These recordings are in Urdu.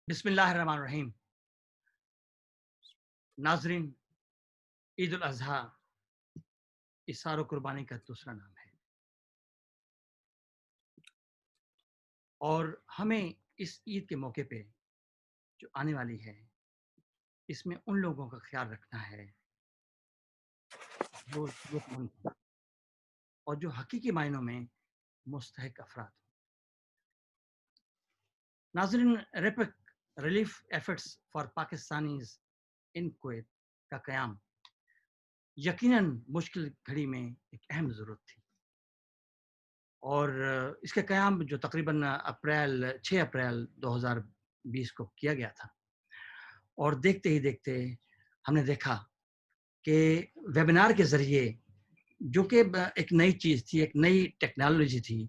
بسم اللہ الرحمن الرحیم. ناظرین، عید الاضحیٰ اثار و قربانی کا دوسرا نام ہے، اور ہمیں اس عید کے موقع پہ جو آنے والی ہے اس میں ان لوگوں کا خیال رکھنا ہے جو ضرورت مند ہیں اور جو حقیقی معنوں میں مستحق افراد ہیں. ناظرین، ریپک relief efforts for Pakistanis in Kuwait کا قیام یقیناً مشکل گھڑی میں ایک اہم ضرورت تھی، اور اس کا قیام جو تقریباً 6 اپریل 2020 کو کیا گیا تھا، اور دیکھتے ہی دیکھتے ہم نے دیکھا کہ ویبینار کے ذریعے، جو کہ ایک نئی چیز تھی، ایک نئی ٹیکنالوجی تھی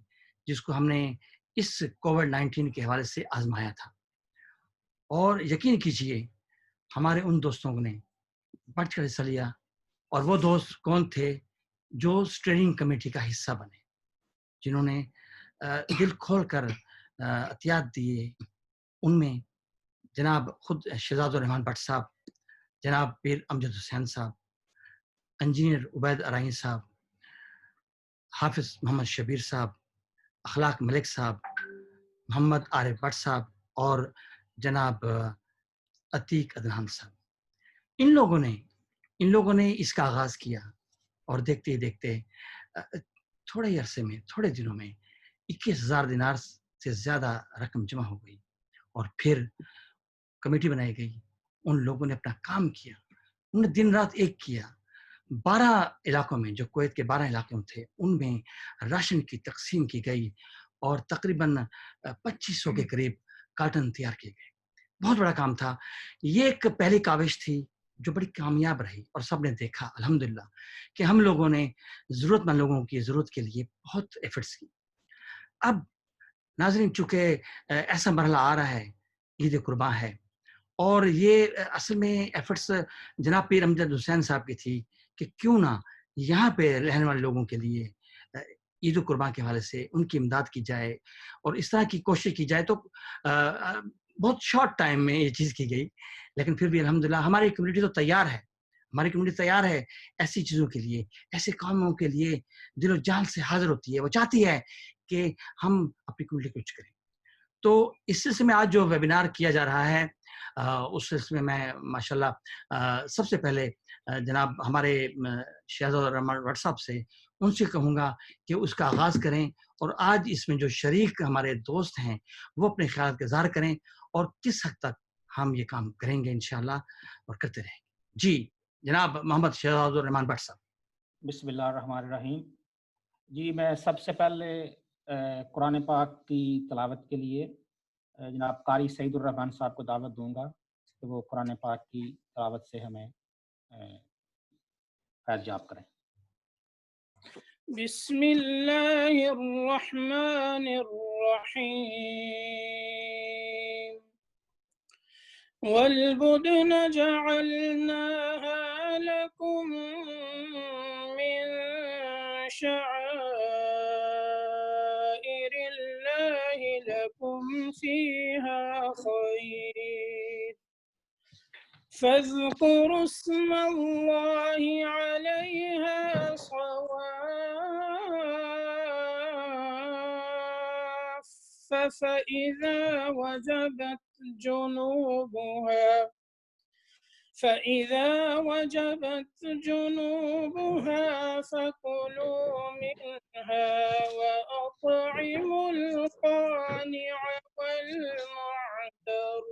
جس کو ہم نے اس کووڈ-19 کے حوالے سے آزمایا تھا، اور یقین کیجئے ہمارے ان دوستوں نے بڑھ کر حصہ لیا. اور وہ دوست کون تھے؟ جو اسٹیئرنگ کمیٹی کا حصہ بنے، جنہوں نے دل کھول کر عطیات دیے. ان میں جناب خود شہزاد الرحمان بٹ صاحب، جناب پیر امجد حسین صاحب، انجینئر عبید ارائیں صاحب، حافظ محمد شبیر صاحب، اخلاق ملک صاحب، محمد عارف بٹ صاحب، اور جناب عتیق عدنان صاحب. ان لوگوں نے اس کا آغاز کیا، اور دیکھتے ہی دیکھتے تھوڑے ہی عرصے میں، تھوڑے دنوں میں 21,000 دینار سے زیادہ رقم جمع ہو گئی، اور پھر کمیٹی بنائی گئی. ان لوگوں نے اپنا کام کیا، انہوں نے دن رات ایک کیا. 12 علاقوں میں، جو کویت کے 12 علاقوں تھے، ان میں راشن کی تقسیم کی گئی، اور تقریباً 2500 کے قریب کارٹن تیار کیے گئے. بہت بڑا کام تھا. یہ ایک پہلی کاوش تھی جو بڑی کامیاب رہی، اور سب نے دیکھا الحمدللہ کہ ہم لوگوں نے ضرورت مند لوگوں کی ضرورت کے لیے بہت ایفرٹس کی. اب ناظرین، چونکہ ایسا مرحلہ آ رہا ہے، عید قرباں ہے، اور یہ اصل میں ایفرٹس جناب پیر امجد حسین صاحب کی تھی کہ کیوں نہ یہاں پہ رہنے والے لوگوں کے لیے عید قرباں کے حوالے سے ان کی امداد کی جائے، اور اس طرح کی کوشش کی جائے. تو بہت شارٹ ٹائم میں یہ چیز کی گئی، لیکن پھر بھی الحمدللہ ہماری کمیونٹی تو تیار ہے. ہماری کمیونٹی تیار ہے ایسی چیزوں کے لیے، ایسے کاموں کے لیے دل و جان سے حاضر ہوتی ہے. وہ چاہتی ہے کہ ہم اپنی کمیونٹی کو کچھ کریں. تو اس سلسلے میں آج جو ویبینار کیا جا رہا ہے، اس سلسلے میں میں ماشاءاللہ سب سے پہلے جناب ہمارے شہزاد الرحمان بٹ صاحب سے ان سے کہوں گا کہ اس کا آغاز کریں، اور آج اس میں جو شریک ہمارے دوست ہیں وہ اپنے خیالات کا اظہار کریں، اور کس حد تک ہم یہ کام کریں گے انشاءاللہ، اور کرتے رہیں گے. جی جناب محمد شہزاد الرحمان بٹ صاحب. بسم اللہ الرحمن الرحیم. جی، میں سب سے پہلے قرآن پاک کی تلاوت کے لیے جناب قاری سعید الرحمان صاحب کو دعوت دوں گا کہ وہ قرآن پاک کی تلاوت سے ہمیں فیض یاب کریں. بسم اللہ الرحمن الرحیم. والبدن جعلناها لكم من شعائر الله لكم فيها خير فاذكروا اسم الله عليها صواف فإذا وجبت جنوبها فكلوا منها وأطعموا القانع والمعتر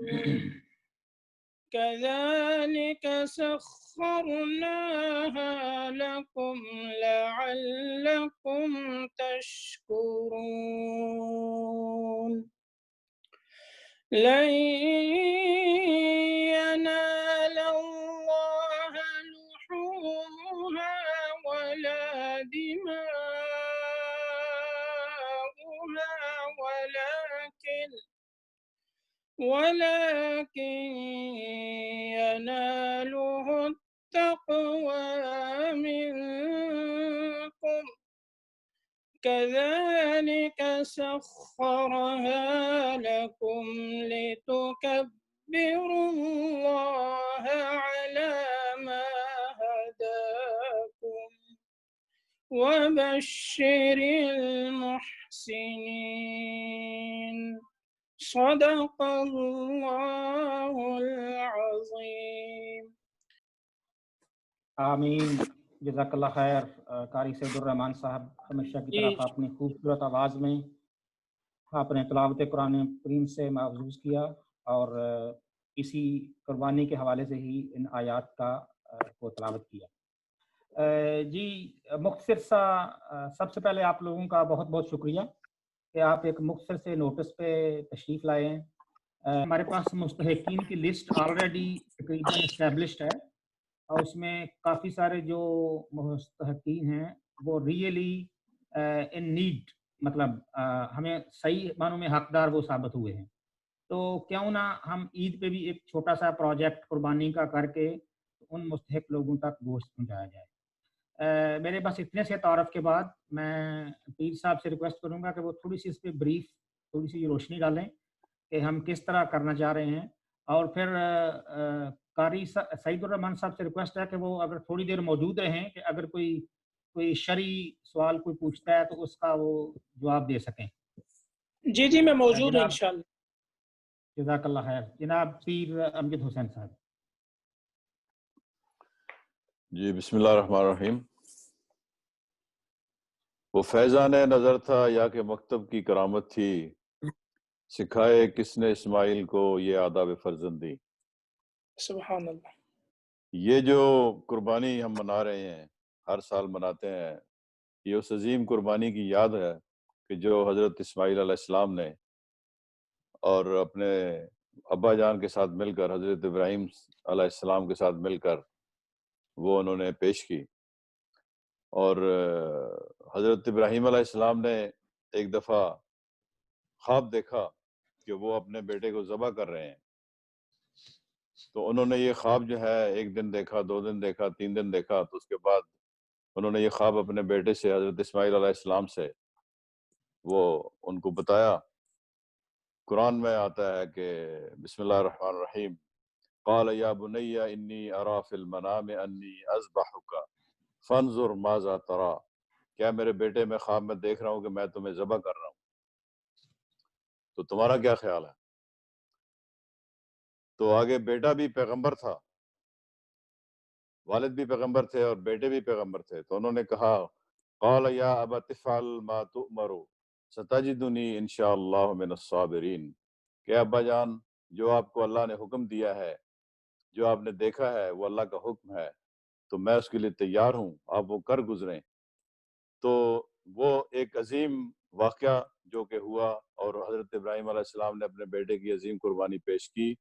كذلك سخرناها لكم لعلكم تشكرون. لن ينال الله لحومها ولا دماؤها ولكن يناله التقوى منكم كذلك سخرها لكم لتكبروا الله على ما هداكم وبشر المحسنين صدق الله العظيم. آمین. جزاک اللہ خیر. قاری سید الرحمان صاحب، ہمیشہ کی طرح آپ نے خوبصورت آواز میں آپ نے تلاوت قرآن کریم سے محظوظ کیا، اور اسی قربانی کے حوالے سے ہی ان آیات کا کو تلاوت کیا. جی مختصر سا سب سے پہلے آپ لوگوں کا بہت بہت شکریہ کہ آپ ایک مختصر سے نوٹس پہ تشریف لائے ہیں. ہمارے پاس مستحقین کی لسٹ آلریڈی تقریباً اسٹیبلشڈ ہے، اور اس میں کافی سارے جو مستحقین ہیں وہ ریئلی ان نیڈ، مطلب ہمیں صحیح معنوں میں حقدار وہ ثابت ہوئے ہیں. تو کیوں نہ ہم عید پہ بھی ایک چھوٹا سا پروجیکٹ قربانی کا کر کے ان مستحق لوگوں تک گوشت پہنچایا جائے. میرے بس اتنے سے تعارف کے بعد میں پیر صاحب سے ریکویسٹ کروں گا کہ وہ تھوڑی سی اس پہ بریف، تھوڑی سی روشنی ڈالیں کہ ہم کس طرح کرنا چاہ رہے ہیں. اور پھر قاری سعید الرحمان صاحب سے ریکویسٹ ہے کہ وہ اگر تھوڑی دیر موجود رہیں کہ اگر کوئی شرعی سوال کوئی پوچھتا ہے تو اس کا وہ جواب دے سکیں. جی جی میں موجود ہوں انشاءاللہ. جزاک اللہ خیر. جناب پیر امجد حسین صاحب. جی بسم اللہ الرحمن الرحیم. وہ فیضان نظر تھا یا کہ مکتب کی کرامت تھی، سکھائے کس نے اسماعیل کو یہ آداب فرزندی. سبحان اللہ. یہ جو قربانی ہم منا رہے ہیں، ہر سال مناتے ہیں، یہ اس عظیم قربانی کی یاد ہے کہ جو حضرت اسماعیل علیہ السلام نے اور اپنے ابا جان کے ساتھ مل کر، حضرت ابراہیم علیہ السلام کے ساتھ مل کر وہ انہوں نے پیش کی. اور حضرت ابراہیم علیہ السلام نے ایک دفعہ خواب دیکھا کہ وہ اپنے بیٹے کو ذبح کر رہے ہیں. تو انہوں نے یہ خواب جو ہے ایک دن دیکھا، 2 دن دیکھا، 3 دن دیکھا. تو اس کے بعد انہوں نے یہ خواب اپنے بیٹے سے، حضرت اسماعیل علیہ السلام سے وہ ان کو بتایا. قرآن میں آتا ہے کہ بسم اللہ الرحمن الرحیم، قال یا بنی انی ارا فی المنام انی اذبحک فانظر ماذا ترى. کیا میرے بیٹے میں خواب میں دیکھ رہا ہوں کہ میں تمہیں ذبح کر رہا ہوں، تو تمہارا کیا خیال ہے؟ تو آگے بیٹا بھی پیغمبر تھا، والد بھی پیغمبر تھے اور بیٹے بھی پیغمبر تھے. تو انہوں نے کہا قال یا ابت افعل ما تؤمر ستجدنی انشاءاللہ من الصابرین، کہ ابا جان جو آپ کو اللہ نے حکم دیا ہے، جو آپ نے دیکھا ہے وہ اللہ کا حکم ہے، تو میں اس کے لیے تیار ہوں، آپ وہ کر گزریں. تو وہ ایک عظیم واقعہ جو کہ ہوا، اور حضرت ابراہیم علیہ السلام نے اپنے بیٹے کی عظیم قربانی پیش کی،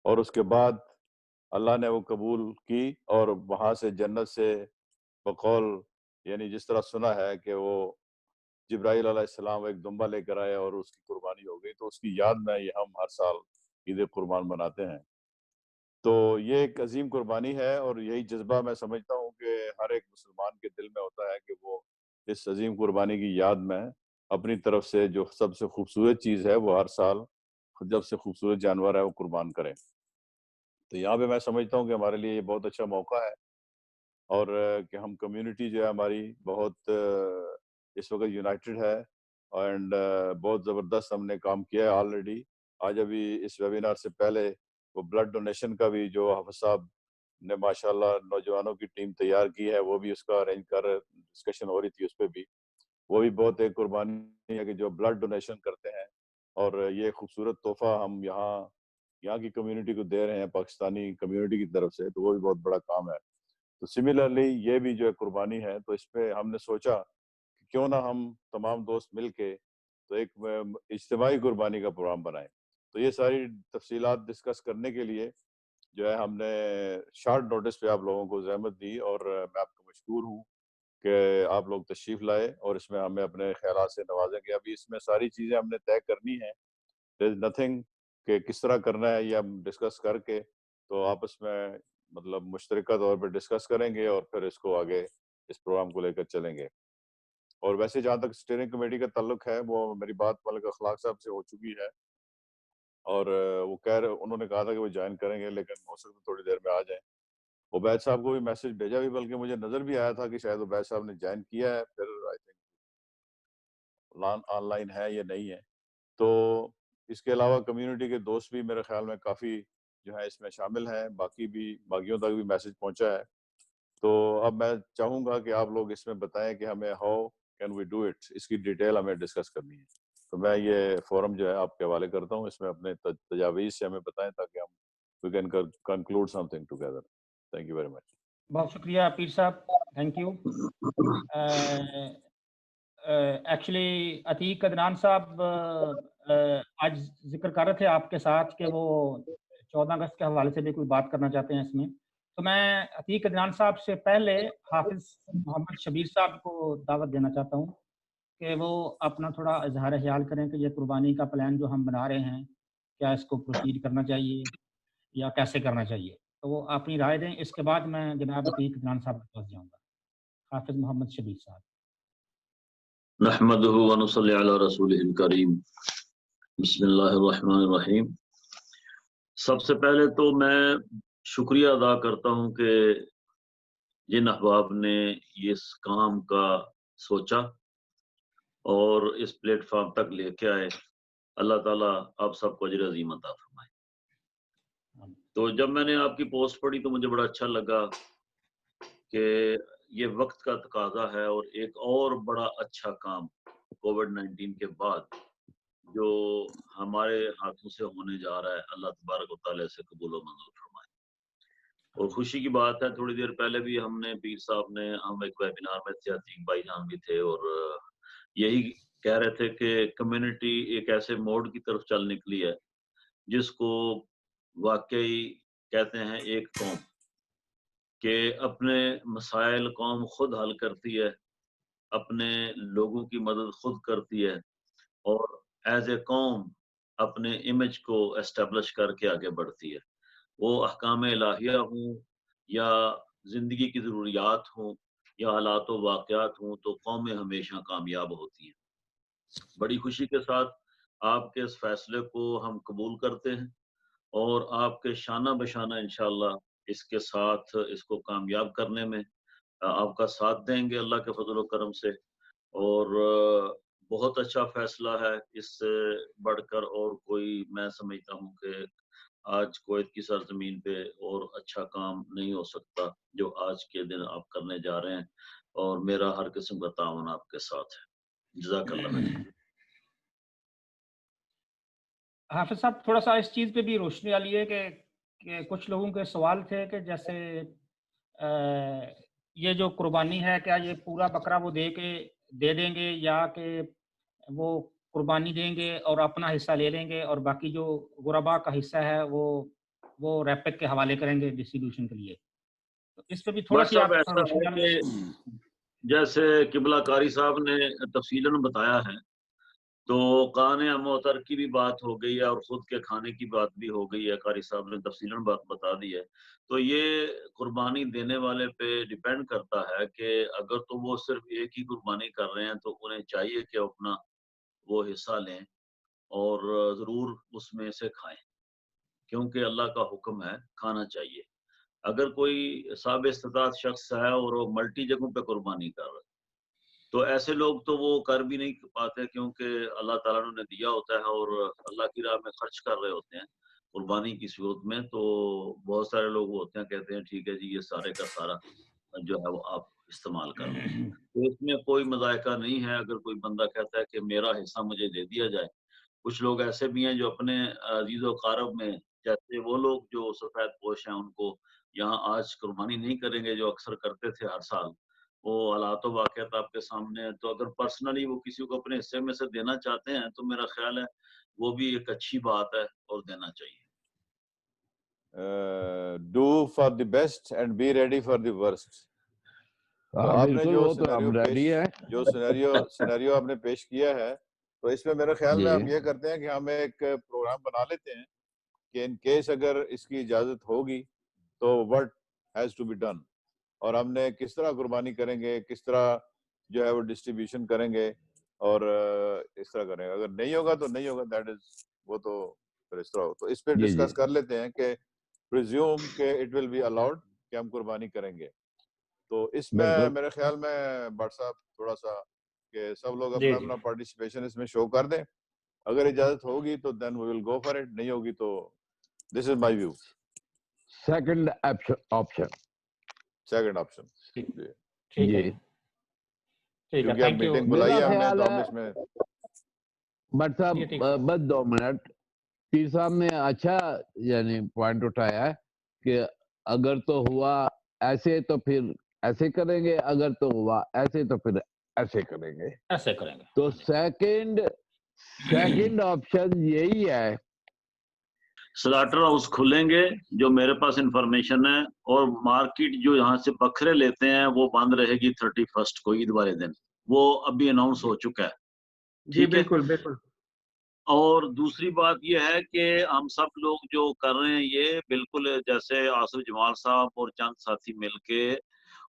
اور اس کے بعد اللہ نے وہ قبول کی، اور وہاں سے جنت سے بقول یعنی جس طرح سنا ہے کہ وہ جبرائیل علیہ السلام ایک دمبا لے کر آئے اور اس کی قربانی ہو گئی. تو اس کی یاد میں یہ ہم ہر سال عید قربان مناتے ہیں. تو یہ ایک عظیم قربانی ہے، اور یہی جذبہ میں سمجھتا ہوں کہ ہر ایک مسلمان کے دل میں ہوتا ہے کہ وہ اس عظیم قربانی کی یاد میں اپنی طرف سے جو سب سے خوبصورت چیز ہے وہ ہر سال جب سے خوبصورت جانور ہے وہ قربان کریں. تو یہاں پہ میں سمجھتا ہوں کہ ہمارے لیے یہ بہت اچھا موقع ہے، اور کہ ہم کمیونٹی جو ہے ہماری بہت اس وقت یونائٹڈ ہے، اینڈ بہت زبردست ہم نے کام کیا ہے آلریڈی. آج ابھی اس ویبینار سے پہلے وہ بلڈ ڈونیشن کا بھی جو حافظ صاحب نے ماشاءاللہ نوجوانوں کی ٹیم تیار کی ہے، وہ بھی اس کا ارینج کر ڈسکشن ہو رہی تھی اس پہ بھی. وہ بھی بہت ایک قربانی ہے کہ جو بلڈ ڈونیشن کرتے ہیں، اور یہ خوبصورت تحفہ ہم یہاں کی کمیونٹی کو دے رہے ہیں پاکستانی کمیونٹی کی طرف سے، تو وہ بھی بہت بڑا کام ہے. تو سملرلی یہ بھی جو ہے قربانی ہے، تو اس پہ ہم نے سوچا کہ کیوں نہ ہم تمام دوست مل کے تو ایک اجتماعی قربانی کا پروگرام بنائیں. تو یہ ساری تفصیلات ڈسکس کرنے کے لیے جو ہے ہم نے شارٹ نوٹس پہ آپ لوگوں کو زحمت دی، اور میں آپ کو مشکور ہوں کہ آپ لوگ تشریف لائے اور اس میں ہمیں اپنے خیالات سے نوازیں گے. ابھی اس میں ساری چیزیں ہم نے طے کرنی ہیں، there is nothing کہ کس طرح کرنا ہے، یہ ہم ڈسکس کر کے تو آپس میں مطلب مشترکہ طور پہ ڈسکس کریں گے، اور پھر اس کو آگے اس پروگرام کو لے کر چلیں گے. اور ویسے جہاں تک اسٹیئرنگ کمیٹی کا تعلق ہے وہ میری بات ملک اخلاق صاحب سے ہو چکی ہے اور وہ انہوں نے کہا تھا کہ وہ جوائن کریں گے لیکن ہو سکتا تھوڑی دیر میں آ جائیں. عبید صاحب کو بھی میسج بھیجا بھی بلکہ مجھے نظر بھی آیا تھا کہ شاید عبید صاحب نے جوائن کیا ہے, پھر آئی تھنک آن لائن ہے یا نہیں ہے. تو اس کے علاوہ کمیونٹی کے دوست بھی میرے خیال میں کافی جو ہے اس میں شامل ہیں, باقیوں تک بھی میسج پہنچا ہے. تو اب میں چاہوں گا کہ آپ لوگ اس میں بتائیں کہ ہمیں how can we do it, اس کی ڈیٹیل ہمیں ڈسکس کرنی ہے. تو میں یہ فورم جو ہے آپ کے حوالے کرتا ہوں, اس میں اپنے تجاویز سے ہمیں بتائیں تاکہ ہم we can conclude something together. Thank you very much. بہت شکریہ پیر صاحب, thank you. Actually Atiq Adnan صاحب آج ذکر کر رہے تھے آپ کے ساتھ کہ وہ 14 اگست کے حوالے سے بھی کوئی بات کرنا چاہتے ہیں اس میں. تو میں عتیق عدنان صاحب سے پہلے حافظ محمد شبیر صاحب کو دعوت دینا چاہتا ہوں کہ وہ اپنا تھوڑا اظہار خیال کریں کہ یہ قربانی کا پلان جو ہم بنا رہے ہیں کیا اس کو پروسیڈ کرنا چاہیے یا کیسے کرنا چاہیے, تو وہ اپنی رائے دیں. اس کے بعد میں جناب عتیق عدنان صاحب کے پاس جاؤں گا. حافظ محمد شبیر صاحب. نحمده ونصلي على رسوله الکریم. بسم اللہ الرحمن الرحیم. سب سے پہلے تو میں شکریہ ادا کرتا ہوں کہ جن احباب نے اس کام کا سوچا اور اس پلیٹ فارم تک لے کے آئے, اللہ تعالیٰ آپ سب کو اجر عظیم عطا فرمائے. تو جب میں نے آپ کی پوسٹ پڑھی تو مجھے بڑا اچھا لگا کہ یہ وقت کا تقاضا ہے اور ایک اور بڑا اچھا کام کووڈ-19 کے بعد جو ہمارے ہاتھوں سے ہونے جا رہا ہے, اللہ تبارک و تعالیٰ سے قبول و منظور فرمائے. اور خوشی کی بات ہے, تھوڑی دیر پہلے بھی ہم نے پیر صاحب نے ہم ایک ویبینار میں تھے, عتیق بھائی جان بھی تھے, اور یہی کہہ رہے تھے کہ کمیونٹی ایک ایسے موڈ کی طرف چل نکلی ہے جس کو واقعی کہتے ہیں ایک قوم, کہ اپنے مسائل قوم خود حل کرتی ہے, اپنے لوگوں کی مدد خود کرتی ہے, اور ایز اے قوم اپنے امیج کو اسٹیبلش کر کے آگے بڑھتی ہے. وہ احکام الہیہ ہوں یا زندگی کی ضروریات ہوں یا حالات و واقعات ہوں, تو قومیں ہمیشہ کامیاب ہوتی ہیں. بڑی خوشی کے ساتھ آپ کے اس فیصلے کو ہم قبول کرتے ہیں اور آپ کے شانہ بشانہ انشاءاللہ اس کے ساتھ اس کو کامیاب کرنے میں آپ کا ساتھ دیں گے اللہ کے فضل و کرم سے. اور بہت اچھا فیصلہ ہے, اس سے بڑھ کر اور کوئی میں سمجھتا ہوں کہ آج کویت کی سرزمین پہ اور اچھا کام نہیں ہو سکتا جو آج کے دن آپ کرنے جا رہے ہیں, اور میرا ہر قسم کا تعاون آپ کے ساتھ ہے. جزاک اللہ خیر. حافظ صاحب تھوڑا سا اس چیز پہ بھی روشنی ڈالی ہے کہ کچھ لوگوں کے سوال تھے کہ جیسے یہ جو قربانی ہے کیا یہ پورا بکرا وہ دے دیں گے یا کہ وہ قربانی دیں گے اور اپنا حصہ لے لیں گے اور باقی جو غربا کا حصہ ہے وہ ریپک کے حوالے کریں گے ڈسٹریبیوشن کے لیے. تو اس پہ بھی تھوڑا سی آپ ایسا روشنی ہے ڈالیں. کہ جیسے قبلہ قاری صاحب نے تفصیلاً بتایا ہے, تو قانع معتر کی بھی بات ہو گئی ہے اور خود کے کھانے کی بات بھی ہو گئی ہے, قاری صاحب نے تفصیلاً بات بتا دی ہے. تو یہ قربانی دینے والے پہ ڈیپینڈ کرتا ہے کہ اگر تو وہ صرف ایک ہی قربانی کر رہے ہیں تو انہیں چاہیے کہ اپنا وہ حصہ لیں اور ضرور اس میں سے کھائیں, کیونکہ اللہ کا حکم ہے کھانا چاہیے. اگر کوئی صاحب استطاعت شخص ہے اور وہ ملٹی جگہوں پہ قربانی کر رہا ہے تو ایسے لوگ تو وہ کر بھی نہیں پاتے, کیونکہ اللہ تعالیٰ نے دیا ہوتا ہے اور اللہ کی راہ میں خرچ کر رہے ہوتے ہیں قربانی کی صورت میں. تو بہت سارے لوگ ہوتے ہیں کہتے ہیں ٹھیک ہے جی یہ سارے کا سارا جو ہے وہ آپ استعمال کر لیں. تو اس میں کوئی مذائقہ نہیں ہے اگر کوئی بندہ کہتا ہے کہ میرا حصہ مجھے دے دیا جائے. کچھ لوگ ایسے بھی ہیں جو اپنے عزیز و قارب میں, جیسے وہ لوگ جو سفید پوش ہیں ان کو یہاں آج قربانی نہیں کریں گے جو اکثر کرتے تھے ہر سال, وہ حالات و واقعات آپ کے سامنے ہیں. تو اگر پرسنلی وہ کسی کو اپنے حصے میں سے دینا چاہتے ہیں تو میرا خیال ہے وہ بھی ایک اچھی بات ہے اور دینا چاہیے. Do for the best and be ready for the worst. تو آپ نے جو سینیریو آپ نے پیش کیا ہے, تو اس میں میرے خیال میں ہم یہ کرتے ہیں کہ ہم ایک پروگرام بنا لیتے ہیں کہ ان کیس اگر اس کی اجازت ہوگی تو what has to be done, اور ہم نے کس طرح قربانی کریں گے, کس طرح جو ہے وہ ڈسٹریبیوشن کریں گے اور اس طرح کریں گے. اگر نہیں ہوگا تو نہیں ہوگا, دیٹ از وہ تو پھر اس طرح ہو. تو اس پہ ڈسکس کر لیتے ہیں کہ پریزیوم کہ اٹ ول بی الاؤڈ کہ ہم قربانی کریں گے. تو اس میں میرے خیال میں بٹ صاحب تھوڑا سا کہ سب لوگ اپنا اپنا پارٹیسپیشن اس میں شو کر دیں. اگر اجازت ہوگی تو دین we will go for it, نہیں ہوگی تو this is my view. Second option. Second option جی کیونکہ اب میٹنگ بلائی ہے ہم نے تو ہم اس میں. بٹ صاحب بس 2 منٹ. پیر صاحب نے اچھا یعنی پوائنٹ اٹھایا ہے کہ اگر تو ہوا ایسے تو پھر ایسے کریں گے, اگر تو ہوا ایسے تو پھر ایسے کریں گے. تو سیکنڈ آپشن یہی ہے. سلاٹر ہاؤس کھلیں گے جو میرے پاس انفارمیشن ہے, اور مارکیٹ جو یہاں سے بکرے لیتے ہیں وہ بند رہے گی 31 کو, عید والے دن. وہ ابھی اناؤنس ہو چکا ہے. جی بالکل بالکل. اور دوسری بات یہ ہے کہ ہم سب لوگ جو کر رہے ہیں یہ بالکل جیسے آصف جمال صاحب اور چند ساتھی مل کے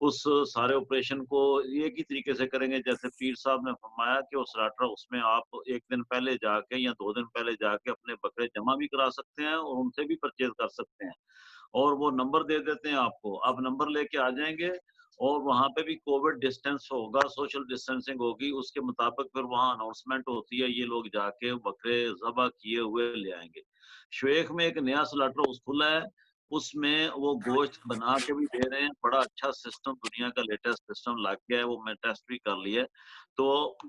اس سارے آپریشن کو ایک ہی طریقے سے کریں گے. جیسے پیر صاحب نے فرمایا کہ اس سلاٹر اس میں آپ 1 دن پہلے جا کے یا 2 دن پہلے جا کے اپنے بکرے جمع بھی کرا سکتے ہیں اور ان سے بھی پرچیز کر سکتے ہیں, اور وہ نمبر دے دیتے ہیں آپ کو. آپ نمبر لے کے آ جائیں گے اور وہاں پہ بھی کووڈ ڈسٹینس ہوگا, سوشل ڈسٹینسنگ ہوگی, اس کے مطابق پھر وہاں اناؤنسمنٹ ہوتی ہے, یہ لوگ جا کے بکرے ذبح کیے ہوئے لے آئیں گے. شویخ میں ایک نیا سلاٹر ہاؤس کھلا ہے, اس میں وہ گوشت بنا کے بھی دے رہے ہیں. بڑا اچھا سسٹم, دنیا کا لیٹسٹ سسٹم لگ گیا ہے, وہ میں ٹیسٹ بھی کر لیا. تو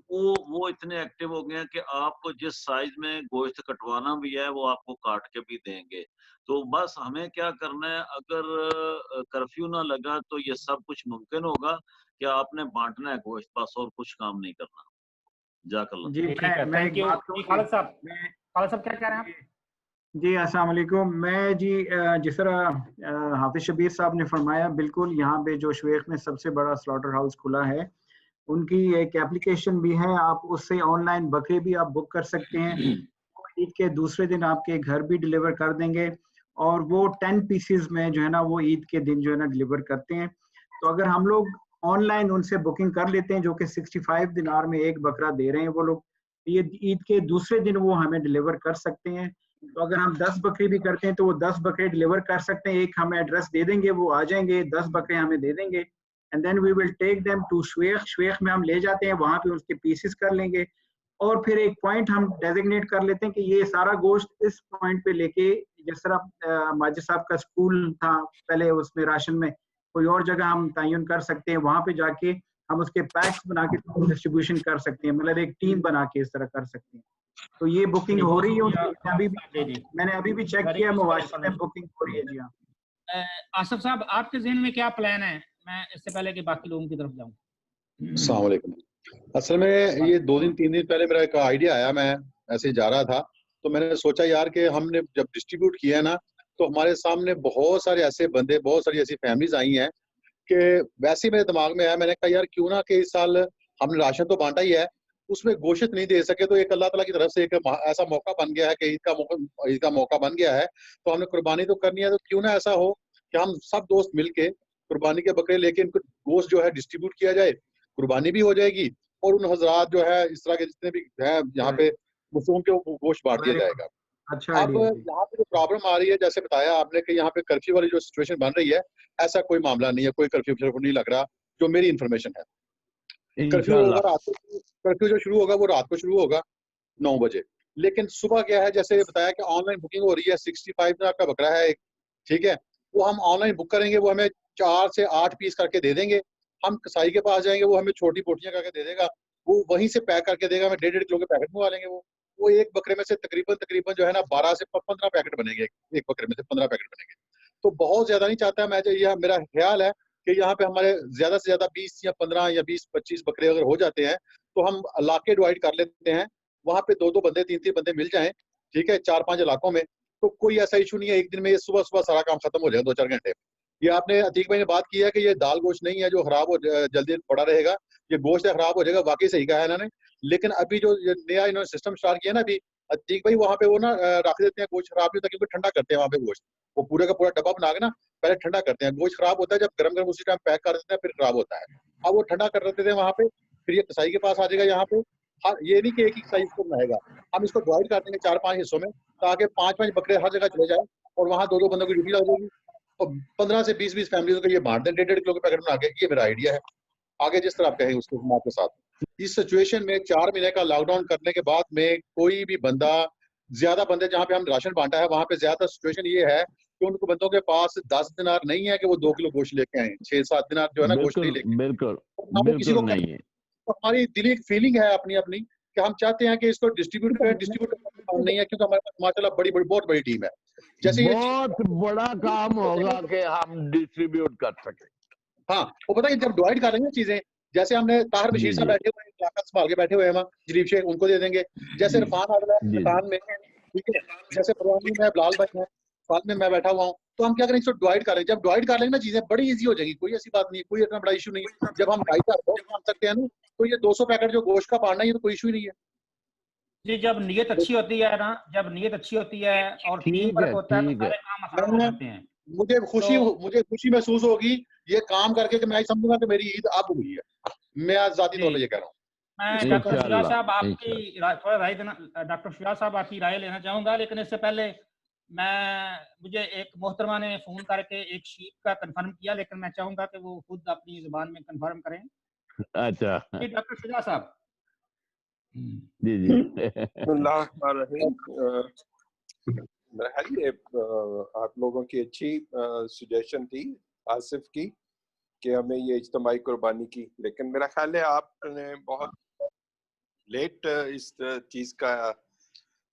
وہ اتنے ایکٹیو ہو گئے ہیں کہ آپ کو جس سائز میں گوشت کٹوانا بھی ہے وہ آپ کو کاٹ کے بھی دیں گے. تو بس ہمیں کیا کرنا ہے, اگر کرفیو نہ لگا تو یہ سب کچھ ممکن ہوگا کہ آپ نے بانٹنا ہے گوشت, بس اور کچھ کام نہیں کرنا. جزاک اللہ. جی میں ایک بات کہوں. خالد صاحب کیا کہہ رہے ہیں آپ؟ جی السلام علیکم. میں جی جس طرح حافظ شبیر صاحب نے فرمایا, بالکل یہاں پہ جو شویخ میں سب سے بڑا سلاٹر ہاؤس کھلا ہے, ان کی ایک اپلیکیشن بھی ہے, آپ اس سے آن لائن بکرے بھی آپ بک کر سکتے ہیں. عید کے دوسرے دن آپ کے گھر بھی ڈلیور کر دیں گے, اور وہ 10 پیسز میں جو ہے نا وہ عید کے دن جو ہے نا ڈلیور کرتے ہیں. تو اگر ہم لوگ آن لائن ان سے بکنگ کر لیتے ہیں, جو کہ 65 دینار میں ایک بکرا دے رہے ہیں وہ لوگ, یہ عید کے دوسرے دن وہ ہمیں ڈلیور کر سکتے ہیں. تو اگر ہم 10 بکرے بھی کرتے ہیں تو وہ 10 بکرے ڈلیور کر سکتے ہیں. ایک ہمیں ایڈریس دے دیں گے, وہ آ جائیں گے, 10 بکرے ہمیں دے دیں گے, and then we will take them to Shuwaikh. Shuwaikh میں ہم لے جاتے ہیں, وہاں پہ اس کے پیسز کر لیں گے, اور پھر ایک پوائنٹ ہم ڈیزگنیٹ کر لیتے ہیں کہ یہ سارا گوشت اس پوائنٹ پہ لے کے, جس طرح ماجد صاحب کا اسکول تھا پہلے, اس میں راشن میں کوئی اور جگہ ہم تعین کر سکتے ہیں, وہاں پہ جا کے ہم اس کے پیکس بنا کے ڈسٹریبیوشن کر سکتے ہیں, مطلب ایک ٹیم بنا کے اس طرح کر سکتے ہیں. تو یہ بکنگ ہو رہی ہے, میں نے ابھی بھی چیک کیا, مباشر میں بکنگ ہو رہی ہے. جی ہاں آصف صاحب, آپ کے ذہن میں کیا پلان ہے, میں اس سے پہلے کہ باقی لوگوں کی طرف جاؤں؟ السلام علیکم. اصل میں یہ 2 دن 3 دن پہلے میرا ایک آئیڈیا آیا, میں ایسے ہی جا رہا تھا تو میں نے سوچا یار کہ ہم نے جب ڈسٹریبیوٹ کیا ہے نا, تو ہمارے سامنے بہت سارے ایسے بندے, بہت ساری ایسی فیملیز آئی ہیں کہ ویسے ہی میرے دماغ میں آیا. میں نے کہا یار کیوں نہ کہ اس سال ہم نے راشن تو بانٹا ہی ہے, اس میں گوشت نہیں دے سکے, تو ایک اللہ تعالیٰ کی طرف سے ایک ایسا موقع بن گیا ہے کہ عید کا موقع بن گیا ہے, تو ہم نے قربانی تو کرنی ہے. تو کیوں نہ ایسا ہو کہ ہم سب دوست مل کے قربانی کے بکرے لے کے ان کو گوشت جو ہے ڈسٹریبیوٹ کیا جائے, قربانی بھی ہو جائے گی, اور ان حضرات جو ہے اس طرح کے جتنے بھی ہیں یہاں پہ مصوم کے گوشت بانٹ دیا جائے گا. اب یہاں پہ جو پرابلم آ رہی ہے, جیسے بتایا آپ نے کہ یہاں پہ کرفیو والی جو سچویشن بن رہی ہے, ایسا کوئی معاملہ نہیں ہے, کوئی کرفیو نہیں لگ رہا جو میری انفارمیشن ہے. کرفیو ہوگا رات کو, کرفیو جو شروع ہوگا وہ رات کو شروع ہوگا 9 بجے, لیکن صبح کیا ہے, جیسے بتایا کہ آن لائن بکنگ ہو رہی ہے. 65 دینار کا بکرا ہے ایک, ٹھیک ہے, وہ ہم آن لائن بک کریں گے, وہ ہمیں 4 سے 8 پیس کر کے دے دیں گے. ہم کسائی کے پاس جائیں گے, وہ ہمیں چھوٹی بوٹیاں کر کے دے دے گا, وہ وہیں سے پیک کر کے دے گا. ہمیں 1.5 کلو کے پیکٹ منگوا لیں گے. وہ ایک بکرے میں سے تقریباً جو ہے نا 12 سے 15 پیکٹ بنے گے, ایک بکرے میں سے 15 پیکٹ بنے گے. تو بہت زیادہ نہیں چاہتا میں, یہ میرا خیال ہے کہ یہاں پہ ہمارے زیادہ سے زیادہ 20 یا 15 یا 20-25 بکرے اگر ہو جاتے ہیں تو ہم علاقے ڈیوائڈ کر لیتے ہیں, وہاں پہ 2 بندے 3 بندے مل جائیں, ٹھیک ہے, 4-5 علاقوں میں, تو کوئی ایسا ایشو نہیں ہے. ایک دن میں یہ صبح سارا کام ختم ہو جائے گا 2-4 گھنٹے. یہ آپ نے عتیق بھائی نے بات کی ہے کہ یہ دال گوشت نہیں ہے جو خراب ہو جلدی پڑا رہے گا, یہ گوشت خراب ہو جائے گا. واقعی صحیح کہا ہے انہوں نے, لیکن ابھی جو نیا انہوں نے سسٹم اسٹارٹ کیا نا ابھی, عتیق بھائی وہاں پہ وہ نا رکھ دیتے ہیں گوشت خراب نہیں ہوتا, کیونکہ ٹھنڈا کرتے ہیں وہاں پہ گوشت, وہ پورا کا پورا ڈبہ بنا کے نا پہلے ٹھنڈا کرتے ہیں. گوشت خراب ہوتا ہے جب گرم اسی ٹائم پیک کر دیتے ہیں, پھر خراب ہوتا ہے. اب وہ ٹھنڈا کر دیتے ہیں وہاں پہ, پھر یہ کسائی کے پاس آ جائے گا یہاں پہ. یہ نہیں کہ ایک ہی کسائی اس کو بنائے گا, ہم اس کو ڈیوائڈ کر دیں گے 4-5 حصوں میں تاکہ 5-5 بکرے ہر جگہ چلے جائیں اور وہاں 2-2 بندوں کی ڈیوٹی لگ جائے گی اور 15 سے 20 فیملیوں کو یہ بانٹ دیں 1.5 کلو کے پیکٹ بنا کے. یہ میرا آئیڈیا ہے, آگے جس طرح آپ کہیں اس کے آپ کے ساتھ. اس سچویشن میں 4 مہینے کا لاک ڈاؤن کرنے کے بعد میں کوئی بھی بندہ, زیادہ بندے جہاں پہ ہم راشن بانٹا ہے وہاں پہ زیادہ سچویشن یہ ہے کہ ان کو بندوں کے پاس 10 دینار نہیں ہے کہ وہ 2 کلو گوشت لے کے آئیں, 6-7 دینار جو ہے نا گوشت نہیں لے کے. بالکل نہیں ہے. ہماری دلی ایک فیلنگ ہے اپنی اپنی کہ ہم چاہتے ہیں کہ اس کو ڈسٹریبیوٹ کریں, ڈسٹریبیوٹ کرنے کا کام نہیں ہے کیونکہ ہمارے پاس ماشاءاللہ بہت بڑی ٹیم ہے. جیسے یہ بہت بڑا کام ہوگا کہ ہم ڈسٹریبیوٹ کر سکیں. ہاں وہ پتہ ہے جب ڈیوائڈ کر رہے ہیں چیزیں, جیسے ہم نے طاہر بشیر صاحب بیٹھے ہوئے ہیں, علاقہ سنبھال کے بیٹھے ہوئے ہیں, جلیب شیخ ان کو دے دیں گے. جیسے عرفان آدھلا پٹھان میں, ٹھیک ہے, جیسے پروانی میں بلال بھائی ہیں, ساتھ میں بیٹھا ہوا ہوں, تو ہم کیا کریں اس کو ڈیوائڈ کریں. جب ڈیوائڈ کر لیں گے نا چیزیں بڑی ایزی ہو جائے گی, کوئی ایسی بات نہیں ہے, کوئی اتنا بڑا ایشو نہیں ہے. جب ہم 250 مان سکتے ہیں نا تو یہ 200 پیکٹ جو گوشت کا پڑنا ہے یہ تو کوئی ایشو ہی نہیں ہے. جی جب نیت اچھی ہوتی ہے نا, جب نیت اچھی ہوتی ہے اور ٹیم ورک ہوتا ہے تو سارے کام آسان ہو جاتے ہیں. مجھے خوشی محسوس ہوگی یہ کام کر کے کہ میں سمجھوں گا کہ میری عید اب ہوئی ہے. میں ذاتی طور پہ یہ کہہ رہا ہوں. میں ڈاکٹر شجاع صاحب آپ کی رائے دینا, ڈاکٹر شجاع صاحب آپ کی رائے لینا چاہوں گا, لیکن اس سے پہلے مجھے ایک محترمہ نے فون کر کے ایک شیٹ کا کنفرم کیا, لیکن میں چاہوں گا کہ وہ خود اپنی زبان میں کنفرم کریں. اچھا جی ڈاکٹر شجاع صاحب. جی جی بسم اللہ الرحمن الرحیم. میرا خیال یہ آپ لوگوں کی اچھی سجیشن تھی آصف کی کہ ہمیں یہ اجتماعی قربانی کی, لیکن میرا خیال ہے آپ نے بہت لیٹ اس چیز کا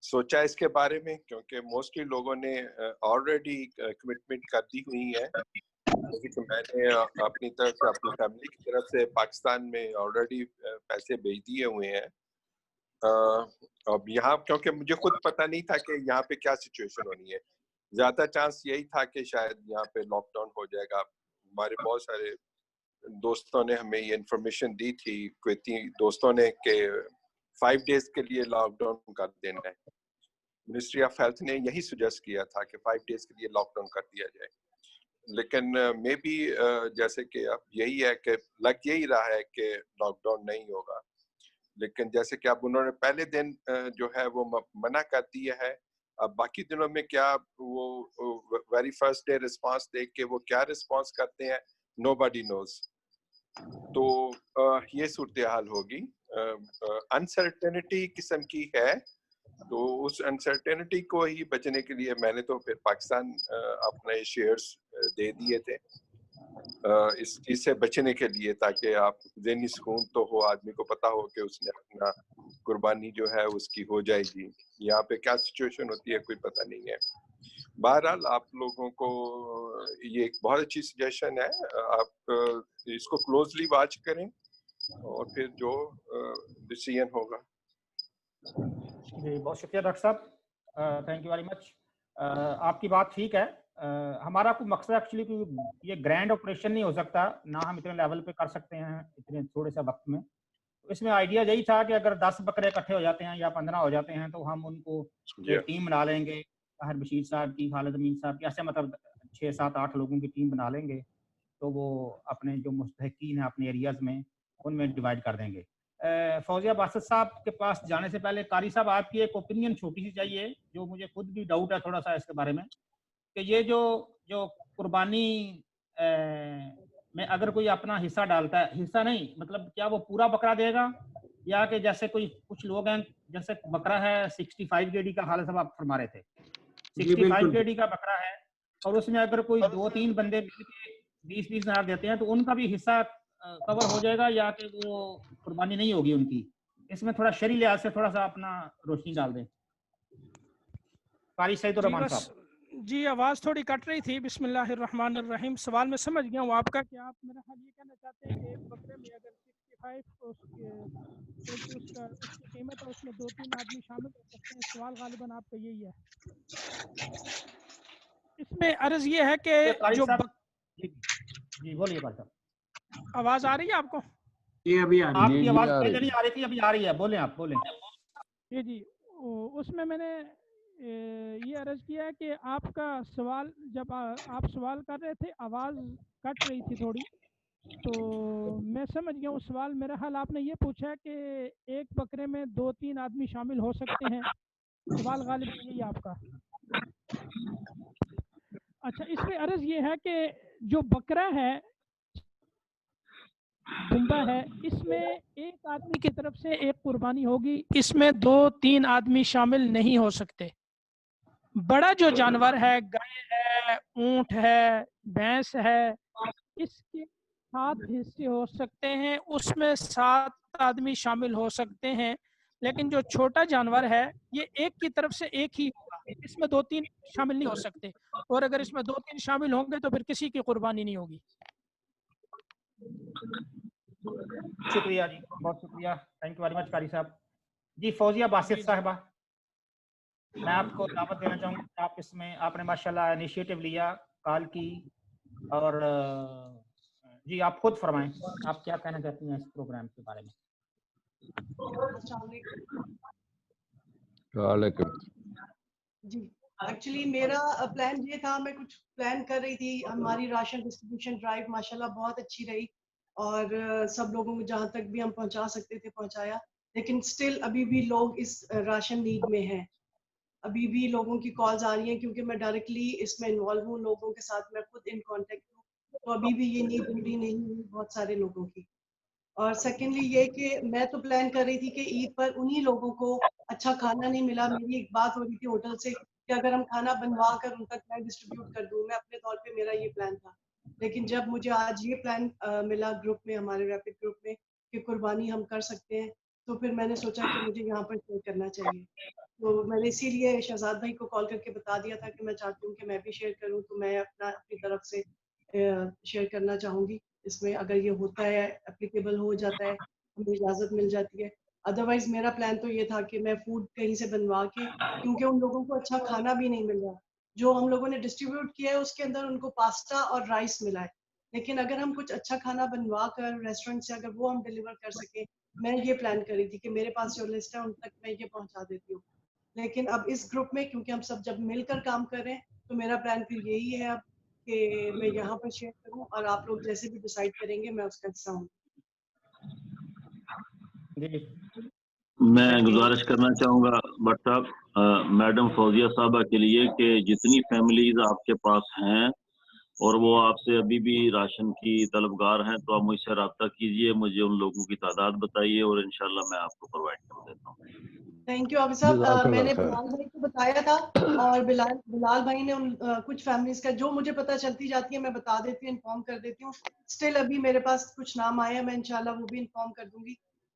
سوچا اس کے بارے میں, کیونکہ موسٹلی لوگوں نے آلریڈی کمٹمنٹ کر دی ہوئی ہے. کہ میں نے اپنی طرف سے اپنی فیملی کی طرف سے پاکستان میں آلریڈی پیسے بھیج دیے ہوئے ہیں. اب یہاں کیونکہ مجھے خود پتہ نہیں تھا کہ یہاں پہ کیا سچویشن ہونی ہے, زیادہ چانس یہی تھا کہ شاید یہاں پہ لاک ڈاؤن ہو جائے گا. ہمارے بہت سارے دوستوں نے ہمیں یہ انفارمیشن دی تھی, کوئی دوستوں نے, کہ 5 days کے لیے لاک ڈاؤن کر دینا ہے. منسٹری آف ہیلتھ نے یہی سجیسٹ کیا تھا کہ 5 days کے لیے لاک ڈاؤن کر دیا جائے, لیکن مے بی جیسے کہ اب یہی ہے کہ لگ یہی رہا ہے کہ لاک ڈاؤن نہیں ہوگا. لیکن جیسے کہ اب انہوں نے پہلے دن جو ہے وہ منع کر دیا ہے, اب باقی دنوں میں کیا وہ ویری فرسٹ ڈے رسپانس دیکھ کے وہ کیا رسپانس کرتے ہیں, نو باڈی نوز. تو یہ صورتحال ہوگی, انسرٹنٹی قسم کی ہے. تو اس انسرٹنٹی کو ہی بچنے کے لیے میں نے تو پھر پاکستان اپنے شیئرز دے دیے تھے اس چیز سے بچنے کے لیے, تاکہ آپ ذہنی سکون تو ہو, آدمی کو پتا ہو کہ اس نے اپنا قربانی جو ہے اس کی ہو جائے گی. یہاں پہ کیا سچویشن ہوتی ہے کوئی پتہ نہیں ہے. بہرحال آپ لوگوں کو یہ ایک بہت اچھی سجیشن ہے, آپ اس کو کلوزلی واچ کریں اور پھر جو ڈیسیژن ہوگا. جی بہت شکریہ ڈاکٹر صاحب, تھینک یو ویری مچ. آپ کی بات ٹھیک ہے. ہمارا کوئی مقصد ایکچولی کوئی یہ گرینڈ آپریشن نہیں ہو سکتا, نہ ہم اتنے لیول پہ کر سکتے ہیں اتنے تھوڑے سا وقت میں. اس میں آئیڈیا یہی تھا کہ اگر 10 بکرے اکٹھے ہو جاتے ہیں یا 15 ہو جاتے ہیں تو ہم ان کو ایک ٹیم بنا لیں گے, طاہر بشیر صاحب کی, خالد امین صاحب کی, ایسے مطلب 6-7-8 لوگوں کی ٹیم بنا لیں گے, تو وہ اپنے جو مستحقین ہیں اپنے ایریاز میں ان میں ڈیوائڈ کر دیں گے. فوزیہ باسط صاحب کے پاس جانے سے پہلے قاری صاحب آپ کی ایک اوپینین چھوٹی سی چاہیے, جو مجھے خود بھی ڈاؤٹ ہے تھوڑا سا اس کے بارے میں, کہ یہ جو قربانی میں اگر کوئی اپنا حصہ ڈالتا ہے, حصہ نہیں مطلب کیا وہ پورا بکرا دے گا, یا کہ جیسے کچھ لوگ ہیں جیسے بکرا ہے 65 kg کا, خالد صاحب آپ فرما رہے تھے 65 kg کا بکرا ہے, اور اس میں اگر کوئی 2-3 بندے مل کے 20-20 دینار دیتے ہیں تو ان کا بھی حصہ کور ہو جائے گا, یا کہ وہ قربانی نہیں ہوگی ان کی؟ اس میں تھوڑا شرعی لحاظ سے تھوڑا سا اپنا روشنی ڈال دیں. قاری سعید الرحمان صاحب. جی آواز تھوڑی کٹ رہی تھی. بسم اللہ الرحمن الرحیم. سوال میں سمجھ گیا ہوں آپ کا, کہ آپ میرا خیال یہ کہنا چاہتے ہیں کہ ایک بکرے میں اگر 65 اس کی قیمت ہے, اس میں 2-3 آدمی شامل ہو سکتے ہیں. سوال غالباً آپ کا یہی ہے. اس میں عرض یہ ہے کہ جو جی بولیے قاری صاحب. آواز آ رہی ہے آپ کو؟ جی ابھی آ رہی ہے. آپ کی آواز پہلے نہیں آ رہی تھی, ابھی آ رہی ہے, بولیں آپ بولیں. جی اس میں نے یہ عرض کیا ہے کہ آپ کا سوال, جب آپ سوال کر رہے تھے آواز کٹ رہی تھی تھوڑی, تو میں سمجھ گیا ہوں سوال. میرا حال آپ نے یہ پوچھا کہ ایک بکرے میں 2-3 آدمی شامل ہو سکتے ہیں. سوال غالب یہی آپ کا. اچھا, اس میں عرض یہ ہے کہ جو بکرا ہے, دمبا ہے, اس میں ایک آدمی کی طرف سے ایک قربانی ہوگی. اس میں 2-3 آدمی شامل نہیں ہو سکتے. بڑا جو جانور ہے, گائے ہے, اونٹ ہے, بھینس ہے, اس کے 7 حصے ہو سکتے ہیں, اس میں 7 آدمی شامل ہو سکتے ہیں. لیکن جو چھوٹا جانور ہے یہ ایک کی طرف سے ایک ہی ہوگا, اس میں 2-3 شامل نہیں ہو سکتے. اور اگر اس میں 2-3 شامل ہوں گے تو پھر کسی کی قربانی نہیں ہوگی. شکریہ جی, بہت شکریہ, تھینک یو ویری مچ قاری صاحب. جی فوزیہ باسط صاحبہ, میں آپ کو دعوت دینا چاہوں گا. آپ اس میں آپ نے ماشاءاللہ انیشیٹو لیا, کال کی, اور جی آپ خود فرمائیں آپ کیا کہنا چاہتی ہیں اس پروگرام کے بارے میں. السلام علیکم. وعلیکم. جی ایکچولی میرا پلان یہ تھا, میں کچھ پلان کر رہی تھی. ہماری راشن ڈسٹریبیوشن ڈرائیو ماشاءاللہ بہت اچھی رہی, اور سب لوگوں کو جہاں تک بھی ہم پہنچا سکتے تھے پہنچایا. لیکن سٹل ابھی بھی لوگ اس راشن نیڈ میں ہیں. ابھی بھی لوگوں کی کالز آ رہی ہیں, کیونکہ میں ڈائریکٹلی اس میں انوالو ہوں, لوگوں کے ساتھ میں خود ان کانٹیکٹ ہوں. تو ابھی بھی یہ نیڈ پوری نہیں ہوئی بہت سارے لوگوں کی. اور سیکنڈلی یہ کہ میں تو پلان کر رہی تھی کہ عید پر انہی لوگوں کو اچھا کھانا نہیں ملا. میری ایک بات ہو رہی تھی ہوٹل سے کہ اگر ہم کھانا بنوا کر ان تک میں ڈسٹریبیوٹ کر دوں. میں اپنے طور پہ میرا یہ پلان تھا, لیکن جب مجھے آج یہ پلان ملا گروپ میں, ہمارے ریپڈ گروپ میں, کہ قربانی ہم کر سکتے ہیں, تو پھر میں نے سوچا کہ مجھے یہاں پر شیئر کرنا چاہیے. تو میں نے اسی لیے شہزاد بھائی کو کال کر کے بتا دیا تھا کہ میں چاہتی ہوں کہ میں بھی شیئر کروں. تو میں اپنی طرف سے شیئر کرنا چاہوں گی اس میں, اگر یہ ہوتا ہے اپلیکیبل ہو جاتا ہے, ہمیں اجازت مل جاتی ہے. ادروائز میرا پلان تو یہ تھا کہ میں فوڈ کہیں سے بنوا کے, کیونکہ ان لوگوں کو اچھا کھانا بھی نہیں مل رہا. جو ہم لوگوں نے ڈسٹریبیوٹ کیا ہے اس کے اندر ان کو پاستا اور رائس ملا ہے. لیکن اگر ہم کچھ اچھا کھانا بنوا کر ریسٹورینٹ سے اگر وہ ہم ڈیلیور کر سکیں, میں یہ پلان کر رہی تھی کہ میرے پاس جو لسٹ ہے ان تک میں یہ پہنچا دیتی ہوں. لیکن اب اس گروپ میں کیونکہ ہم سب جب مل کر کام کر رہے ہیں, تو میرا پلان پھر یہی ہے اب کہ میں یہاں پر شیئر کروں, اور آپ لوگ جیسے بھی ڈیسائیڈ کریں گے میں اس کا حصہ ہوں. میں گزارش کرنا چاہوں گا بٹ صاحب میڈم فوزیہ صاحبہ کے لیے کہ جتنی فیملیز آپ کے پاس ہیں اور وہ آپ سے ابھی بھی راشن کی طلبگار ہیں, تو آپ مجھ سے رابطہ کیجئے, مجھے ان لوگوں کی تعداد بتائیے اور انشاءاللہ میں آپ کو پرووائڈ کر دیتا ہوں. تھینک یو عابد صاحب. میں نے بلال بھائی کو بتایا تھا, اور بلال بھائی نے کچھ فیملیز کا جو مجھے پتہ چلتی جاتی ہے میں بتا دیتی ہوں, انفارم کر دیتی ہوں. اسٹل ابھی میرے پاس کچھ نام آیا, میں انشاءاللہ وہ بھی انفارم کر دوں گی.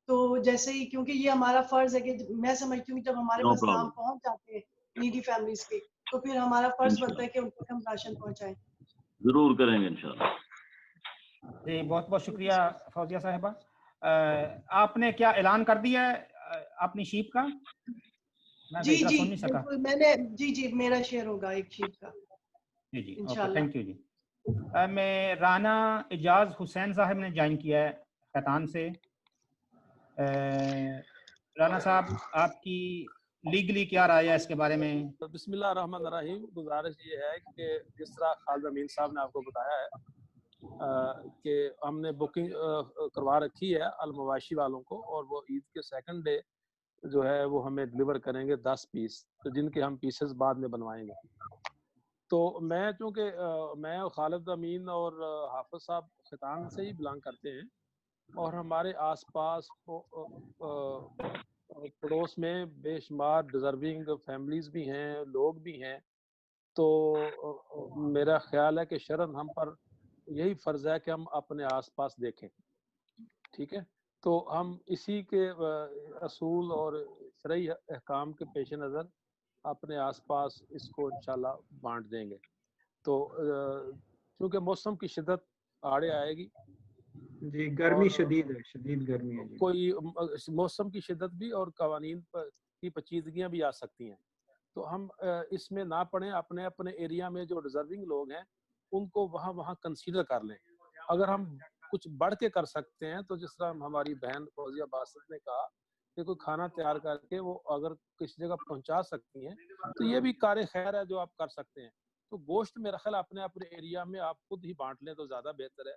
تو جیسے ہی, کیونکہ یہ ہمارا فرض ہے کہ میں سمجھتی ہوں جب ہمارے پاس نام پہنچ جاتے ہیں نیڈی فیملیز کے, تو پھر ہمارا فرض بنتا ہے کہ ان تک ہم راشن پہنچائیں. ضرور کریں گے انشاءاللہ. جی بہت بہت شکریہ فوزیہ صاحبہ. آپ نے کیا اعلان کر دیا ہے اپنی شیپ کا؟ جی جی بالکل, میں نے جی میرا شیئر ہوگا ایک شیپ کا. جی اوکے, تھینک یو. جی میں رانا اجاز حسین صاحب نے جوائن کیا ہے خیتان سے. رانا صاحب آپ کی لیگلی کیا رائے ہے اس کے بارے میں؟ بسم اللہ الرحمن الرحیم. گزارش یہ ہے کہ جس طرح خالد امین صاحب نے آپ کو بتایا ہے کہ ہم نے بکنگ کروا رکھی ہے المواشی والوں کو, اور وہ عید کے سیکنڈ ڈے جو ہے وہ ہمیں ڈلیور کریں گے 10 پیس, تو جن کے ہم پیسز بعد میں بنوائیں گے. تو میں چونکہ میں خالد امین اور حافظ صاحب خیتان سے ہی بلانگ کرتے ہیں, اور ہمارے آس پاس پڑوس میں بے شمار ڈیزرونگ فیملیز بھی ہیں, لوگ بھی ہیں. تو میرا خیال ہے کہ شرعاً ہم پر یہی فرض ہے کہ ہم اپنے آس پاس دیکھیں. ٹھیک ہے, تو ہم اسی کے اصول اور شرعی احکام کے پیش نظر اپنے آس پاس اس کو انشاءاللہ بانٹ دیں گے. تو چونکہ موسم کی شدت آڑے آئے گی, جی گرمی شدید ہے, شدید گرمی ہے. کوئی موسم کی شدت بھی اور قوانین کی پیچیدگیاں بھی آ سکتی ہیں. تو ہم اس میں نہ پڑیں, اپنے اپنے ایریا میں جو ڈیزرونگ لوگ ہیں ان کو وہاں کنسیڈر کر لیں. اگر ہم کچھ بڑھ کے کر سکتے ہیں تو جس طرح ہماری بہن فوزیہ باسط نے کہا کہ کوئی کھانا تیار کر کے وہ اگر کسی جگہ پہنچا سکتی ہیں تو یہ بھی کار خیر ہے جو آپ کر سکتے ہیں. تو گوشت میرا خیال اپنے ایریا میں آپ خود ہی بانٹ لیں تو زیادہ بہتر ہے.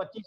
25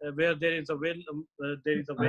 where there is a will there is a way,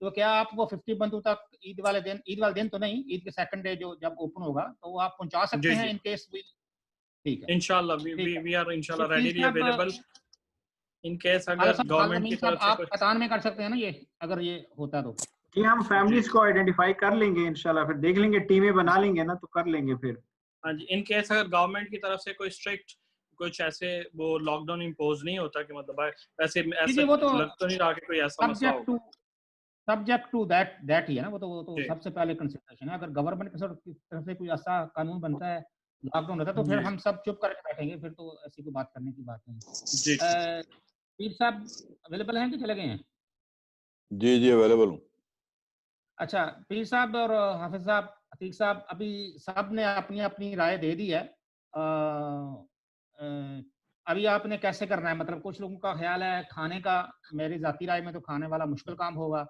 تو کیا آپ وہ 50 بندوں تک عید والے دن تو نہیں، عید کے سیکنڈ ڈے جو جب اوپن ہوگا تو وہ آپ پہنچا سکتے ہیں ان کیس بھی؟ ٹھیک ہے انشاءاللہ وی آر انشاءاللہ ریڈیلی اویلیبل ان کیس اگر گورنمنٹ کی طرف سے آپ قطان میں کر سکتے ہیں نا یہ اگر یہ ہوتا تو؟ جی ہم فیملیز کو آئیڈینٹیفائی کر لیں گے انشاءاللہ، پھر دیکھ لیں گے، ٹیمیں بنا لیں گے نا تو کر لیں گے پھر. ہاں جی، ان کیس اگر گورنمنٹ کی طرف سے کوئی اسٹرکٹ کچھ ایسے وہ لاک ڈاؤن امپوز نہیں ہوتا کہ مطلب ایسے لگ تو نہیں رہا کہ کوئی ایسا مسئلہ ہوگا. سبجیکٹ ٹو دیٹ ہی ہے نا، وہ تو سب سے پہلے کنسیڈریشن ہے. اگر گورنمنٹ کی طرف سے کوئی ایسا قانون بنتا ہے، لاک ڈاؤن ہوتا ہے، تو پھر ہم سب چپ کر کے بیٹھیں گے، پھر تو ایسی کوئی بات کرنے کی بات نہیں. جی پیر صاحب اویلیبل ہیں کہ چلے گئے ہیں؟ جی اویلیبل ہوں. اچھا پیر صاحب اور حافظ صاحب، عتیق صاحب، ابھی سب نے اپنی اپنی رائے دے دی ہے. ابھی آپ نے کیسے کرنا ہے؟ مطلب کچھ لوگوں کا خیال ہے کھانے کا، میری ذاتی رائے میں تو کھانے والا مشکل کام ہوگا،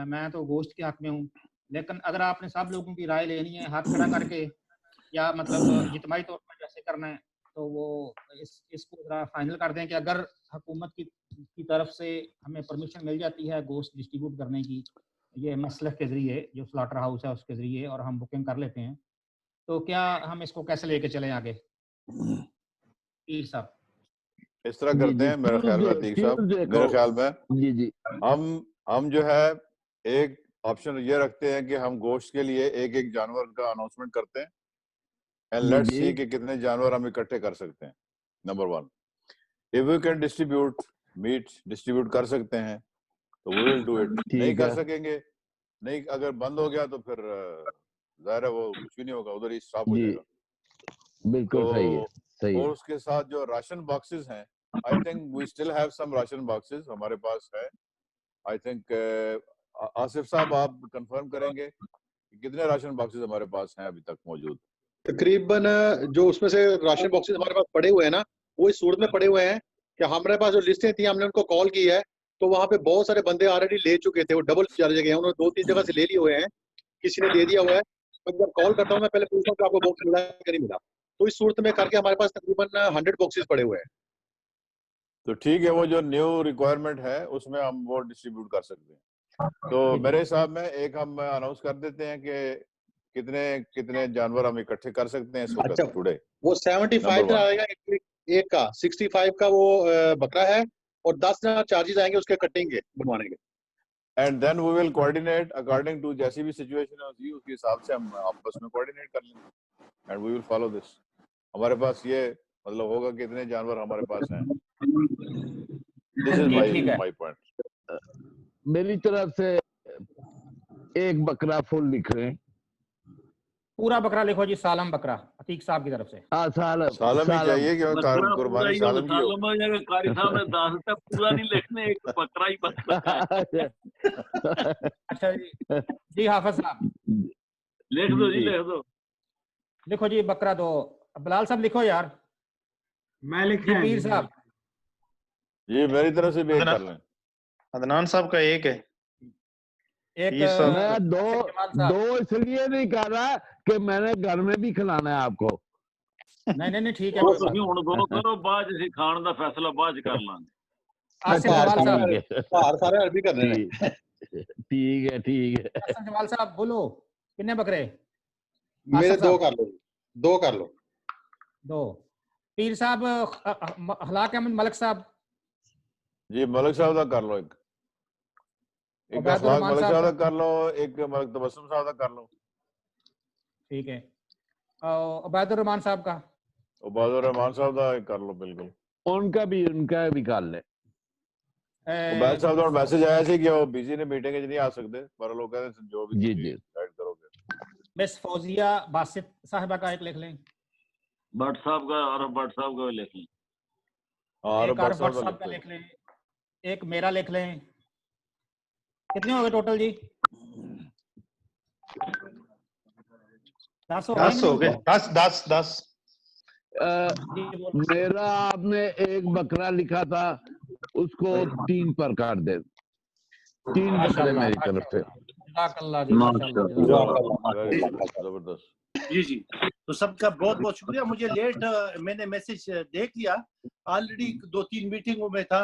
میں تو گوشت کے حق میں ہوں. لیکن اگر آپ نے سب لوگوں کی رائے لینی ہے ہاتھ کھڑا کر کے، یا مطلب اجتماعی طور پر جیسے کرنا ہے، تو وہ اس کو ذرا فائنل کر دیں کہ اگر حکومت کی طرف سے ہمیں پرمیشن مل جاتی ہے گوشت ڈسٹریبیوٹ کرنے کی، یہ مسلک کے ذریعے جو سلاٹر ہاؤس ہے اس کے ذریعے، اور ہم بکنگ کر لیتے ہیں، تو کیا ہم اس کو کیسے لے کے چلیں آگے؟ پیر صاحب اس طرح کرتے ہیں میرے خیال میں عتیق صاحب، میرے خیال میں ہم جو ہے ایک آپشن یہ رکھتے ہیں کہ ہم گوشت کے لیے ایک جانور کا اناؤنسمنٹ کرتے ہیں، اینڈ لیٹس سی کہ کتنے جانور ہم اکٹھے کر سکتے ہیں. Number 1 if we can distribute meat distribute کر سکتے ہیں تو we will do it. نہیں کر سکیں گے، نہیں اگر بند ہو گیا تو پھر ظاہر ہے وہ کچھ بھی نہیں ہوگا، ادھر ہی اسٹاپ ہو جائے گا. بالکل صحیح ہے. اور اس کے ساتھ جو راشن باکسز ہیں، I think we still have some ration boxes ہمارے پاس ہے. I think آصف صاحب آپ کنفرم کریں گے کتنے راشن باکسز ہمارے پاس ہیں ابھی تک موجود؟ تقریباً جو اس میں سے راشن باکسز ہمارے پاس پڑے ہوئے ہیں نا، وہ اس صورت میں پڑے ہوئے ہیں کہ ہمارے پاس جو لسٹیں تھیں ہم نے ان کو کال کی ہے، تو وہاں پہ بہت سارے بندے آلریڈی لے چکے تھے، وہ ڈبل چارج گئے ہیں، انہوں نے 2-3 جگہ سے لے لیے ہوئے ہیں، کسی نے دے دیا ہوا ہے. میں جب کال کرتا ہوں میں پہلے پوچھتا ہوں کہ آپ کو باکس ملا کہ نہیں ملا. تو اس صورت میں کر کے ہمارے پاس تقریباً 100 باکسز پڑے ہوئے ہیں. تو ٹھیک ہے، وہ جو نیو ریکوائرمنٹ ہے اس میں ہم وہ ڈسٹریبیوٹ کر سکتے ہیں. تو میرے حساب میں ایک ہم اناؤنس کر دیتے ہیں کہ کتنے جانور ہم اکٹھے کر سکتے ہیں اس وقت ٹوڈے. وہ 75 کا آئے گا ایک کا، 65 کا وہ بکرا ہے، اور 10 چارجز آئیں گے اس کے کٹنگ کے بنوانے کے. And then we will coordinate according to جیسی بھی سچویشن ہے اس کے حساب سے ہم آپس میں کوآرڈینیٹ کر لیں گے. And we will follow this. ہمارے پاس یہ مطلب ہوگا کہ اتنے جانور ہمارے پاس ہیں. دس از مائی پوائنٹ. میری طرف سے ایک بکرا فل لکھ رہے ہیں. پورا بکرا لکھو جی، سالم بکرا عتیق صاحب کی طرف سے. سالم ہی چاہیے کہ قربانی سالم کی ہو. قاری صاحب نے دس تک پورا نہیں لکھنے، ایک بکرا ہی بس. اچھا جی حافظ صاحب لکھ دو جی، لکھ دو. لکھو جی بکرا دو. بلال صاحب لکھو یار. میں لکھ رہا ہوں. پیر صاحب جی میری طرف سے بھی ایک کر لیں. عدنان صاحب کا ایک ہے. میں دو اس لیے نہیں کر رہا کہ میں نے گھر میں بھی کھلانا ہے آپ کو. نہیں ٹھیک ہے، دونوں کرو، بعد اسی کھان دا فیصلہ بعد کر لیں گے. سارے عربی کر رہے ہیں. ٹھیک ہے. جمال صاحب بولو کتنے بکرے؟ میرے 2 کر لو. 2 کر لو. 2. پیر صاحب ہلاک احمد ملک صاحب. جی ملک صاحب کا کر لو. ایک اخلاق ملک صاحب کا کر لو، ایک ملک تبسم صاحب کا کر لو. ٹھیک ہے. عبید الرحمان صاحب کا. عبید الرحمان صاحب کا کر لو. بالکل ان کا بھی کر لیں. عبید صاحب کا میسج آیا سی کہ وہ بیزی نے میٹنگ نہیں آ سکتے، پر لوگ کہتے ہیں جو بھی ڈیسائیڈ کرو گے. مس فوزیہ باسط صاحبہ کا ایک لکھ لیں. بٹ صاحب کا اور بٹ صاحب کا لکھ لیں. ایک عرب بٹ صاحب کا لکھ لیں. ایک میرا لکھ لیں. کتنے ہو گئے ٹوٹل جی؟ 10 ہو گئے. 10 میرا آپ نے ایک بکرا لکھا تھا، اس کو 3 پر کاٹ دے. 3 بکرے میری طرف سے. جی تو سب کا بہت بہت شکریہ. مجھے لیٹ میں نے میسج دیکھ لیا، آلریڈی 2-3 میٹنگوں میں تھا،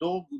2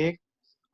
1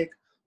1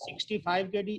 65 kg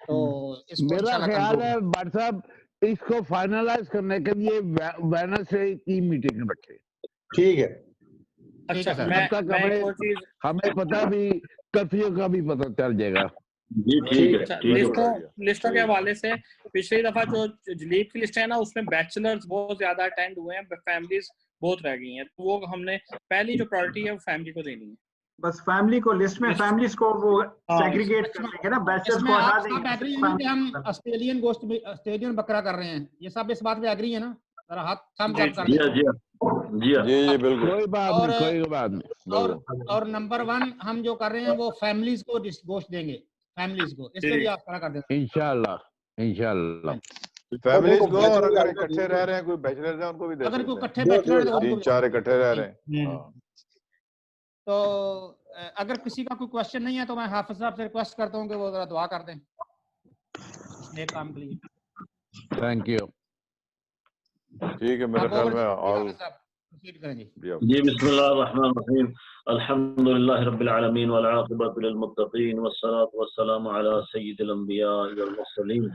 تو اس کو میرا انشاءاللہ خیال ہے کنٹرول بٹ صاحب اس کو فائنلائز کرنے کے لیے ویڈنسڈے کی میٹنگ رکھے. ٹھیک ہے. اچھا تب میں تک ایک اور چیز ہمیں پتہ بھی کرفیو کا بھی پتہ چل جائے گا. جی ٹھیک ہے اچھا ٹھیک ہے. لسٹوں کے حوالے سے پچھلی دفعہ جو جلیب کی لسٹ ہے نا اس میں بیچلرز بہت زیادہ اٹینڈ ہوئے ہیں, فیملیز بہت رہ گئی ہیں, تو وہ ہم نے پہلی جو پرائورٹی ہے وہ فیملی کو دینی ہے. بس فیملی کو لسٹ میں فیملیز کو وہ سیگریگیٹ کر دیں گے نا, بیچلرز کو ہٹا دیں گے. ایگری ہیں کہ ہم آسٹریلین گوشت آسٹریلین بکرا کر رہے ہیں, یہ سب اس بات پہ ایگری ہے نا؟ ذرا ہاتھ تھمز اپ کر جی دیں. جی جی بالکل. کوئی بات نہیں, کوئی بات نہیں. اور نمبر 1 ہم جو کر رہے ہیں وہ فیملیز کو گوشت دیں گے, فیملیز کو, اس پہ بھی آپ کھڑا کر دیں. انشاءاللہ انشاءاللہ. فیملیز کو, اور اگر اکٹھے رہ رہے ہیں کوئی بیچلر ہیں ان کو بھی دے اگر سکتے کوئی ہیں. اکٹھے بیچلر ہیں 3-4 اکٹھے رہ رہے ہیں. تو اگر کسی کا کوئی کوشچن نہیں ہے تو میں حافظ صاحب سے ریکویسٹ کرتا ہوں کہ وہ ذرا دعا کر دیں اس نیک کام کے لیے. Thank you. ٹھیک ہے, میرے خیال میں آل جی. بسم اللہ الرحمن الرحیم. الحمد للہ رب العالمین والعاقبۃ للمتقین والصلاة والسلام علی سید الانبیاء والمرسلین.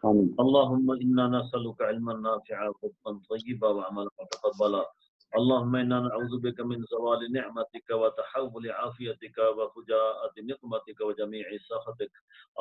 اللهم انا نسألك علما نافعا ورزقا طيبا وعملا متقبلا. اللهم انا نعوذ بك من زوال نعمتك وتحول عافيتك وفجاءة نقمتك وجميع سخطك.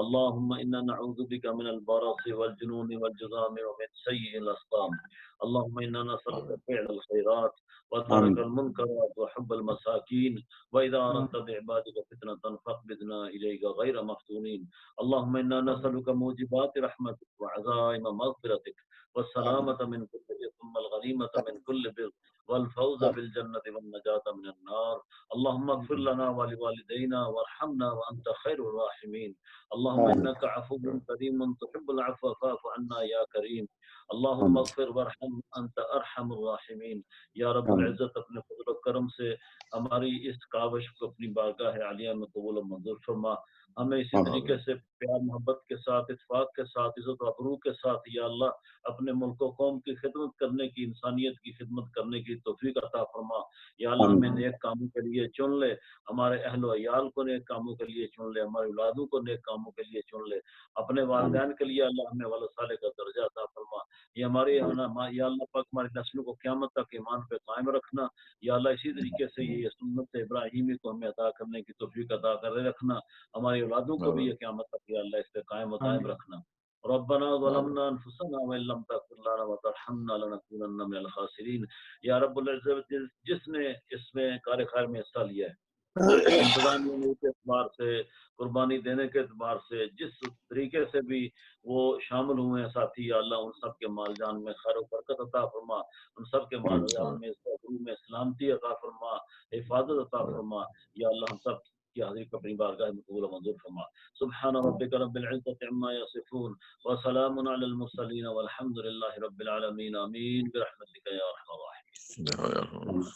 اللهم انا نعوذ بك من البرص والجنون والجذام ومن سيء الاسقام. اللهم انا نسألك فعل الخيرات وترك المنكرات وحب المساكين, واذا اردت بعبادك فتنة فاقبضنا اليك غير مفتونين. اللهم انا نسألك موجبات رحمتك وعزائم مغفرتك والسلامة من كل ثم الغنيمة من كل بر والفوز بالجنة والنجاة من النار. اللهم اغفر لنا ولوالدينا وارحمنا وأنت خير الراحمين. اللهم إنك عفو كريم تحب العفو فاعف عنا يا كريم. اللهم اغفر وارحم أنت أرحم الراحمين. یا رب العزت اپنے فضل و کرم سے ہماری اس کاوش کو اپنی بارگاہ عالیہ میں قبول و منظور فرما. ہمیں اسی طریقے سے پیار محبت کے ساتھ, اتفاق کے ساتھ, عزت و ابرو کے ساتھ یا اللہ اپنے ملک و قوم کی خدمت کرنے کی, انسانیت کی خدمت کرنے کی توفیق عطا فرما. یا اللہ ہمیں نیک کاموں کے لیے چن لے, ہمارے اہل و عیال کو نیک کاموں کے لیے چن لے, ہمارے اولادوں کو نیک کاموں کے لیے چن لے, اپنے والدین کے لیے اللہ ہمیں والد صالح کا درجہ عطا فرما. یہ ہماری یا اللہ پاک ہماری نسلوں کو قیامت تک ایمان پہ قائم رکھنا. یا اللہ اسی طریقے سے یہ سنت ابراہیمی کو ہمیں عطا کرنے کی توفیق عطا کر رکھنا. ہماری اولادوں کو بھی یہ قیامت تک یا اللہ اس پہ قائم و دائم رکھنا. ربنا ظلمنا انفسنا وان لم تغفر لنا وترحمنا لنكونن من الخاسرین. یا رب العزت جس نے اس میں کار خیر میں حصہ لیا ہے, انتظامیہ کے اعتبار سے, قربانی دینے کے اعتبار سے, جس طریقے سے بھی وہ شامل ہوئے ہیں ساتھی, یا اللہ ان سب کے مال جان میں خیر و برکت عطا فرما, ان سب کے مال جان میں سلامتی عطا فرما, حفاظت عطا فرما. یا اللہ ہم سب کی حاضری کو اپنی بارگاہ میں قبول و منظور فرما. سبحان ربک رب العزة عما یصفون وسلام علی المرسلین والحمد للہ رب العالمین. آمین برحمتک یا ارحم الراحمین.